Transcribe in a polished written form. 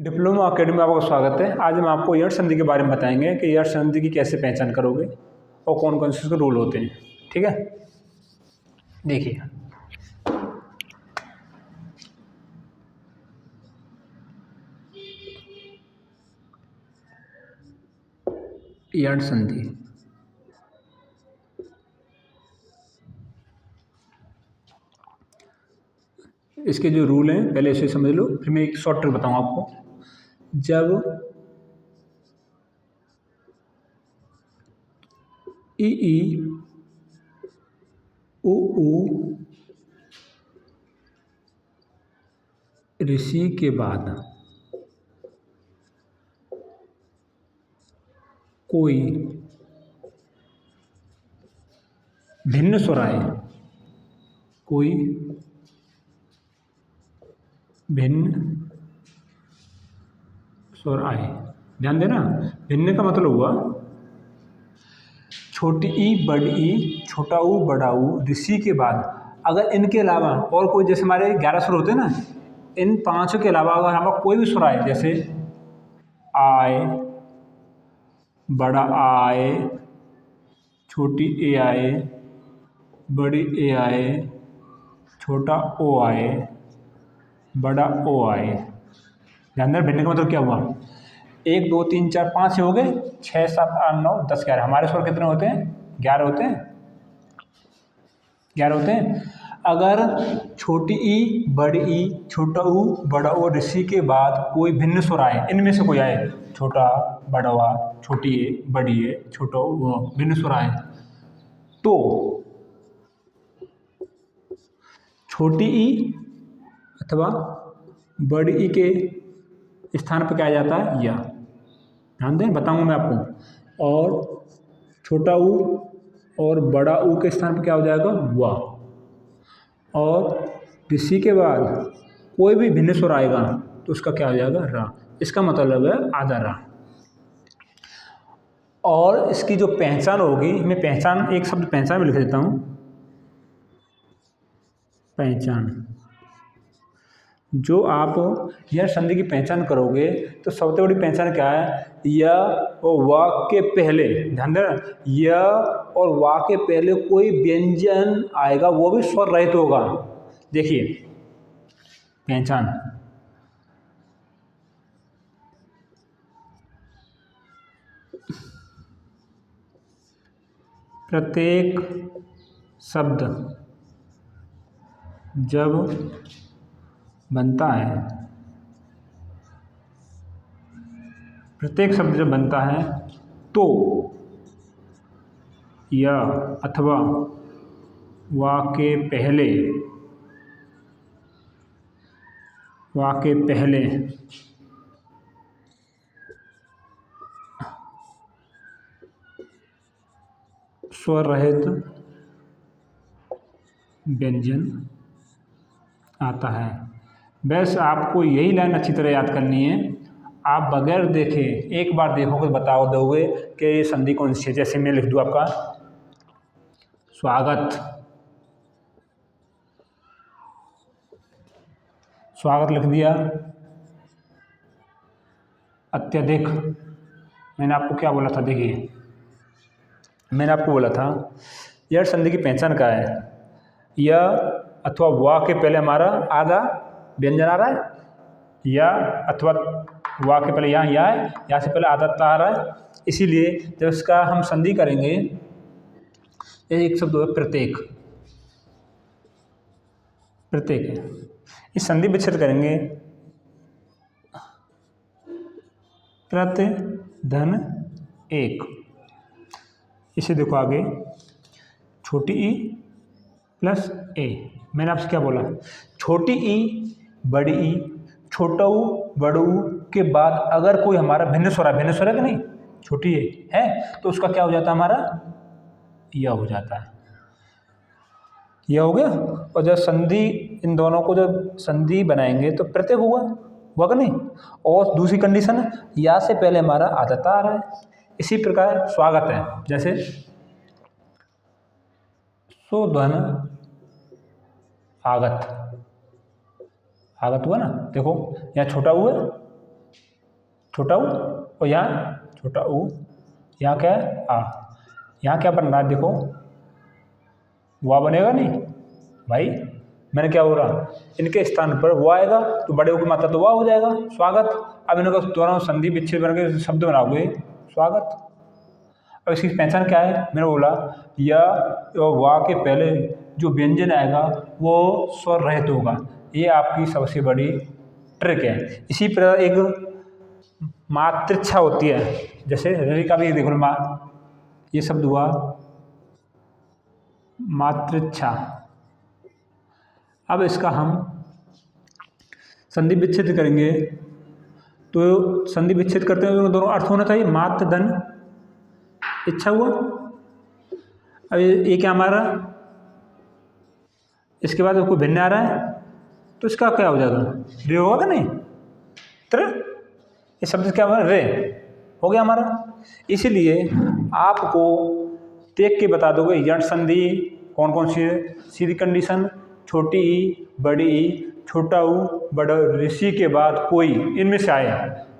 Diploma academy में आपका स्वागत है। आज हम आपको यण संधि के बारे में बताएंगे कि यण संधि की कैसे पहचान करोगे और कौन कौन से उसके रूल होते हैं। ठीक है, देखिए यण संधि इसके जो रूल हैं पहले इसे समझ लो, फिर मैं एक शॉर्ट ट्रिक बताऊंगा आपको। जब ई ई उ ऊ ऋषि के बाद कोई भिन्न स्वर आए, कोई भिन्न स्वर आए, ध्यान देना, भिन्न का मतलब हुआ छोटी ई बड़ी ई छोटा ऊ बड़ा ऊ ऋषि के बाद अगर इनके अलावा और कोई, जैसे हमारे 11 स्वर होते हैं ना, इन पांचों के अलावा अगर हमारा कोई भी स्वर आए, जैसे आए, बड़ा आए, छोटी ए आए, बड़ी ए आए, छोटा ओ आए, बड़ा ओ आए, ध्यान देना। भिन्न का मतलब क्या हुआ, 1 2 3 4 5 हो गए, 6 7 8 9 10 11। हमारे स्वर कितने होते हैं? 11 होते हैं, 11 होते हैं। अगर छोटी ई बड़ी ई छोटा ऊ बड़ा ओ ऋषि के बाद कोई भिन्न स्वर आए, इनमें से कोई आए, छोटा बड़ा वा छोटी ए बड़ी ए छोटा ऊ भिन्न स्वर आए, तो छोटी ई अथवा बड़ी ई के स्थान पर क्या आ जाता है? या। ध्यान दें, बताऊंगा मैं आपको। और छोटा ऊ और बड़ा ऊ के स्थान पर क्या हो जाएगा? वाह। और ऋषि के बाद कोई भी भिन्न स्वर आएगा तो उसका क्या हो जाएगा? रा। इसका मतलब है आधा रा। और इसकी जो पहचान होगी, मैं पहचान, एक शब्द पहचान में लिख देता हूं। पहचान, जो आप यह संधि की पहचान करोगे तो सबसे बड़ी पहचान क्या है? य और वा के पहले, ध्यान देना, य और वा के पहले कोई व्यंजन आएगा, वो भी स्वर रहित होगा। देखिए पहचान, प्रत्येक शब्द जब बनता है, प्रत्येक शब्द जब बनता है तो या अथवा वा के पहले, वा के पहले स्वर रहित व्यंजन आता है। बस आपको यही लाइन अच्छी तरह याद करनी है। आप बगैर देखे एक बार देखोगे बता दोगे कि ये संधि कौन सी है। जैसे मैं लिख दूँ आपका स्वागत, स्वागत लिख दिया। अत्यधिक, मैंने आपको क्या बोला था? देखिए मैंने आपको बोला था यह संधि की पहचान क्या है? या अथवा वा के पहले हमारा आधा व्यंजन आ रहा है, या अथवा वा के पहले यहाँ या है, यहाँ से पहले आधा ता आ रहा है। इसीलिए जब इसका हम संधि करेंगे, एक शब्द होगा प्रत्येक, प्रत्येक है, इस संधि विच्छेद करेंगे प्रत्य धन एक। इसे देखो आगे, छोटी ई प्लस ए। मैंने आपसे क्या बोला? छोटी ई बड़ी ई छोटा ऊ बड़ा ऊ के बाद अगर कोई हमारा भिन्न स्वर है, भिन्न स्वर है कि नहीं, छोटी ए है, तो उसका क्या हो जाता है? हमारा यह हो जाता है। यह हो गया। और जब संधि, इन दोनों को जब संधि बनाएंगे तो प्रत्येक हुआ कि नहीं। और दूसरी कंडीशन है, या से पहले हमारा आदता आ रहा है। इसी प्रकार स्वागत है, जैसे सुधन आगत, आगत हुआ ना, देखो यहाँ छोटा हुआ छोटा ऊ, और यहाँ छोटा ऊ, यहाँ क्या है आ, यहाँ क्या बन रहा है देखो, वाह बनेगा नहीं भाई, मैंने क्या बोला, इनके स्थान पर वो आएगा तो बड़े ऊ की मात्रा तो वाह हो जाएगा, स्वागत। अब इनका दोनों संधि विच्छेद बन के शब्द बनाओगे स्वागत। अब इसकी पहचान क्या है, मैंने बोला या वाह के पहले जो व्यंजन आएगा वो स्वर रहित होगा, ये आपकी सबसे बड़ी ट्रिक है। इसी प्रकार एक मातृच्छा होती है, जैसे ऋ का भी देखो माँ, ये शब्द हुआ मातृच्छा। अब इसका हम संधि विच्छेद करेंगे, तो संधि विच्छेद करते हैं तो दोनों अर्थ होना चाहिए, मात्र धन इच्छा हुआ। अब ये क्या हमारा, इसके बाद कोई भिन्न आ रहा है तो इसका क्या हो जाएगा, रे होगा नहीं, त्र, इस शब्द क्या हुआ, रे हो गया हमारा। इसीलिए आपको देख के बता दोगे यण संधि कौन कौन सी है, सीधी कंडीशन, छोटी ई, बड़ी ई, छोटा ऊ, बड़ा ऋषि के बाद कोई इनमें से आए,